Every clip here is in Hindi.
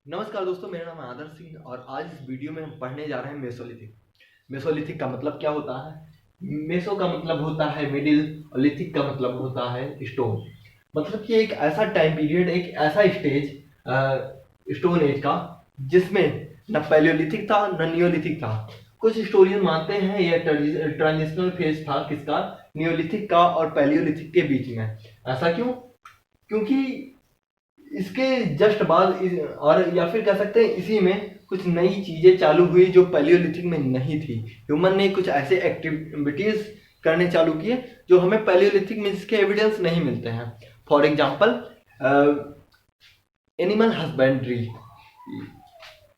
नमस्कार दोस्तों, मेरा नाम है आदर्श सिंह और आज इस वीडियो में हम पढ़ने जा रहे हैं मेसोलिथिक। मेसोलिथिक का मतलब क्या होता है? मेसो का मतलब होता है मिडिल और लिथिक का मतलब होता है स्टोन। मतलब कि एक ऐसा टाइम पीरियड, एक ऐसा स्टेज स्टोन एज का जिसमें न पैलियोलिथिक था न नियोलिथिक था। कुछ हिस्टोरियन मानते हैं यह ट्रांजिशनल फेज था, किसका? नियोलिथिक का और पैलियोलिथिक के बीच में। ऐसा क्यों? क्योंकि इसके जस्ट बाद और या फिर कह सकते हैं इसी में कुछ नई चीजें चालू हुई जो पैलियोलिथिक में नहीं थी। ह्यूमन ने कुछ ऐसे एक्टिविटीज करने चालू किए जो हमें पैलियोलिथिक में जिसके एविडेंस नहीं मिलते हैं। फॉर एग्जाम्पल एनिमल हस्बेंड्री,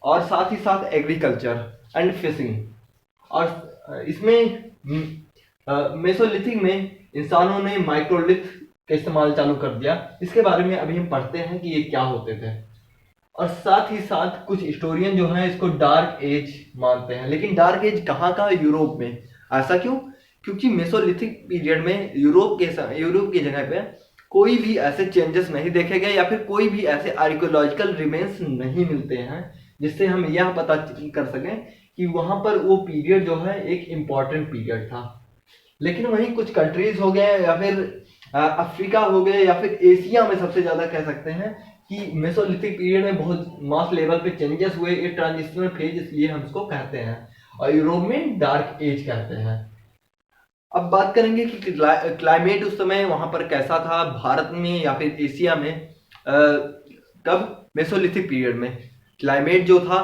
और साथ ही साथ एग्रीकल्चर एंड फिशिंग। और इसमें मेसोलिथिक में इंसानों ने माइक्रोलिथ का इस्तेमाल चालू कर दिया। इसके बारे में अभी हम पढ़ते हैं कि ये क्या होते थे। और साथ ही साथ कुछ हिस्टोरियन जो हैं इसको डार्क एज मानते हैं, लेकिन डार्क एज कहाँ का? यूरोप में। ऐसा क्यों? क्योंकि मेसोलिथिक पीरियड में यूरोप की जगह पे कोई भी ऐसे चेंजेस नहीं देखे गए या फिर कोई भी ऐसे आर्कियोलॉजिकल रिमेन्स नहीं मिलते हैं जिससे हम यह पता कर सकें कि वहां पर वो पीरियड जो है एक इम्पॉर्टेंट पीरियड था। लेकिन वहीं कुछ कंट्रीज हो गए या फिर अफ्रीका हो गए या फिर एशिया में सबसे ज्यादा कह सकते हैं कि मेसोलिथिक पीरियड में बहुत मास लेवल पे चेंजेस हुए। ये ट्रांजिशनल फेज इसलिए हम इसको कहते हैं, और यूरोप में डार्क एज कहते हैं। अब बात करेंगे कि क्लाइमेट उस समय वहां पर कैसा था, भारत में या फिर एशिया में। कब? मेसोलिथिक पीरियड में क्लाइमेट जो था,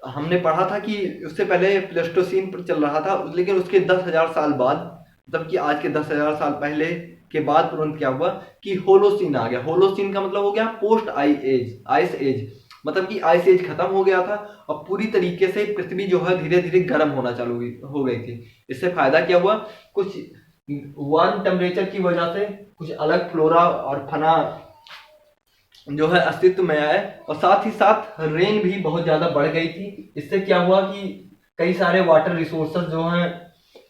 हमने पढ़ा था कि उससे पहले प्लेस्टोसीन पर चल रहा था, लेकिन उसके 10,000 साल बाद, मतलब कि आज के 10,000 साल पहले के बाद तुरंत क्या हुआ कि होलोसीन आ गया। होलोसीन का मतलब हो गया पोस्ट आइस एज। मतलब कि आइस एज खत्म हो गया था और पूरी तरीके से पृथ्वी जो है धीरे धीरे गर्म होना चालू हो गई थी। इससे फायदा क्या हुआ? कुछ वार्म टेम्परेचर की वजह से कुछ अलग फ्लोरा और फना जो है अस्तित्व में आए, और साथ ही साथ रेन भी बहुत ज्यादा बढ़ गई थी। इससे क्या हुआ कि कई सारे वाटर रिसोर्सेज जो हैं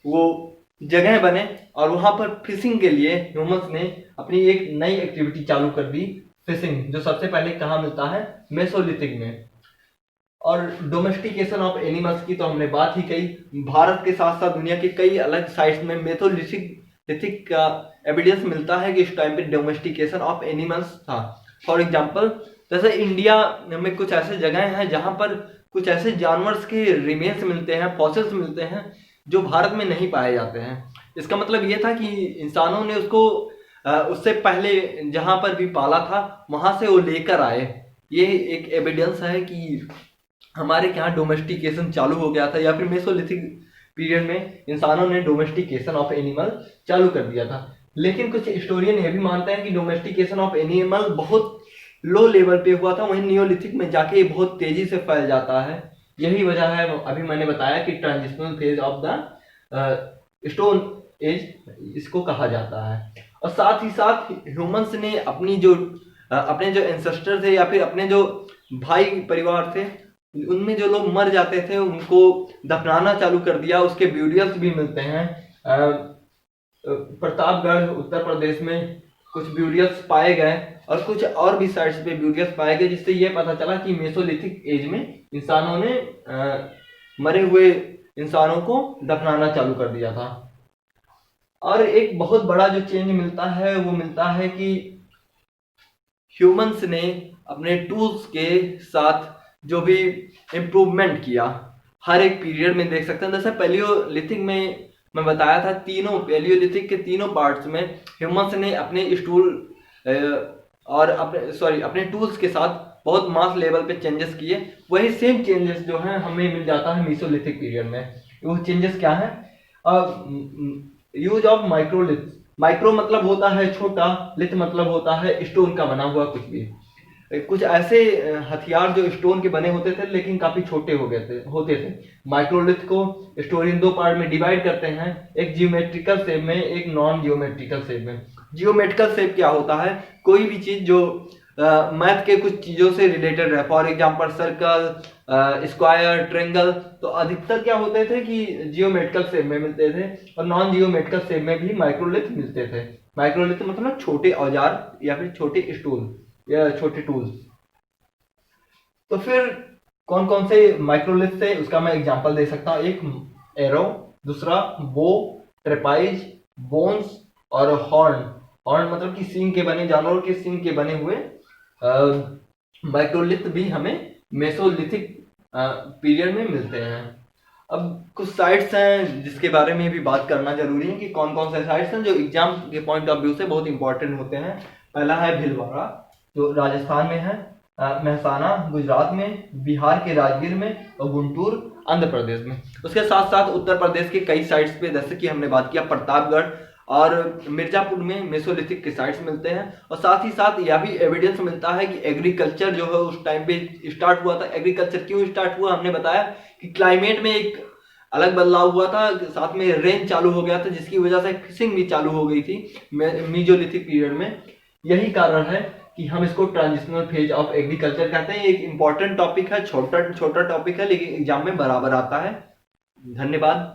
वो जगह बने, और वहां पर फिशिंग के लिए ह्यूमंस ने अपनी एक नई एक्टिविटी चालू कर दी, फिशिंग, जो सबसे पहले कहाँ मिलता है? मेसोलिथिक में। और डोमेस्टिकेशन ऑफ एनिमल्स की तो हमने बात ही कही। भारत के साथ साथ दुनिया के कई अलग साइट्स में मेसोलिथिक का एविडेंस मिलता है कि इस टाइम पे डोमेस्टिकेशन ऑफ एनिमल्स था। फॉर एग्जाम्पल, जैसे इंडिया में कुछ ऐसे जगह हैं जहां पर कुछ ऐसे जानवर्स के रिमेन्स मिलते हैं, फॉसिल्स मिलते हैं जो भारत में नहीं पाए जाते हैं। इसका मतलब ये था कि इंसानों ने उसको उससे पहले जहां पर भी पाला था वहां से वो लेकर आए। ये एक एविडेंस है कि हमारे यहाँ डोमेस्टिकेशन चालू हो गया था, या फिर मेसोलिथिक पीरियड में इंसानों ने डोमेस्टिकेशन ऑफ एनिमल चालू कर दिया था। लेकिन कुछ हिस्टोरियन ये भी मानते हैं कि डोमेस्टिकेशन ऑफ एनिमल बहुत लो लेवल पे हुआ था, वहीं नियोलिथिक में जाके बहुत तेजी से फैल जाता है। यही वजह है, अभी मैंने बताया कि transitional phase of the stone age इसको कहा जाता है। और साथ ही साथ ह्यूमंस ने अपने जो एंसेस्टर थे या फिर अपने जो भाई परिवार थे, उनमें जो लोग मर जाते थे उनको दफनाना चालू कर दिया। उसके ब्यूरियल्स भी मिलते हैं। प्रतापगढ़ उत्तर प्रदेश में कुछ ब्यूरियल्स पाए गए, और कुछ और भी साइट्स पे ब्यूरियल्स पाए गए, जिससे यह पता चला कि मेसोलिथिक एज में इंसानों ने मरे हुए इंसानों को दफनाना चालू कर दिया था। और एक बहुत बड़ा जो चेंज मिलता है वो मिलता है कि ह्यूमंस ने अपने टूल्स के साथ जो भी इम्प्रूवमेंट किया, हर एक पीरियड में देख सकते हैं। जैसे पैलियोलिथिक में मैं बताया था, तीनों पैलियोलिथिक के तीनों पार्ट्स में ह्यूमंस ने अपने स्टूल और अपने टूल्स के साथ बहुत मास लेवल पे चेंजेस किए। वही सेम चेंजेस जो हैं हमें मिल जाता है मेसोलिथिक पीरियड में। वो चेंजेस क्या है? Use of microlith. माइक्रो मतलब होता है छोटा, लिथ मतलब होता है स्टोन का बना हुआ कुछ भी। कुछ ऐसे हथियार जो स्टोन के बने होते थे लेकिन काफी छोटे होते थे। माइक्रोलिथ को स्टोन दो पार्ट में डिवाइड करते हैं, एक जियोमेट्रिकल शेप में, एक नॉन जियोमेट्रिकल शेप में। जियोमेट्रिकल शेप क्या होता है? कोई भी चीज जो मैथ के कुछ चीजों से रिलेटेड है, for example circle, square, triangle, तो अधिकतर क्या होते थे कि जियोमेट्रिकल शेप में मिलते थे, और नॉन जियोमेट्रिकल शेप में भी माइक्रोलिथ मिलते थे। माइक्रोलिथ मतलब छोटे औजार या फिर छोटे स्टूल या छोटे टूल्स। तो फिर कौन कौन से माइक्रोलिथ थे उसका मैं एग्जांपल दे सकता हूँ। एक एरो, दूसरा बो, ट्रेपाइज, बोन्स और हॉर्न। हॉर्न मतलब कि सींग के बने, जानवरों के सींग के बने हुए माइक्रोलिथ भी हमें मेसोलिथिक पीरियड में मिलते हैं। अब कुछ साइट्स हैं जिसके बारे में भी बात करना जरूरी है कि कौन कौन से साइट्स हैं जो एग्जाम के पॉइंट ऑफ व्यू से बहुत इंपॉर्टेंट होते हैं। पहला है भीलवाड़ा जो राजस्थान में है, मेहसाना गुजरात में, बिहार के राजगीर में और गुंटूर आंध्र प्रदेश में। उसके साथ साथ उत्तर प्रदेश के कई साइट्स पे जैसे कि हमने बात किया प्रतापगढ़ और मिर्जापुर में मेसोलिथिक के साइट्स मिलते हैं। और साथ ही साथ यह भी एविडेंस मिलता है कि एग्रीकल्चर जो है उस टाइम पे स्टार्ट हुआ था। एग्रीकल्चर क्यों स्टार्ट हुआ, हमने बताया कि क्लाइमेट में एक अलग बदलाव हुआ था, साथ में रेन चालू हो गया था जिसकी वजह से फिशिंग भी चालू हो गई थी मीजोलिथिक पीरियड में। यही कारण है कि हम इसको ट्रांजिशनल फेज ऑफ एग्रीकल्चर कहते हैं। एक इंपॉर्टेंट टॉपिक है, छोटा छोटा टॉपिक है लेकिन एग्जाम में बराबर आता है। धन्यवाद।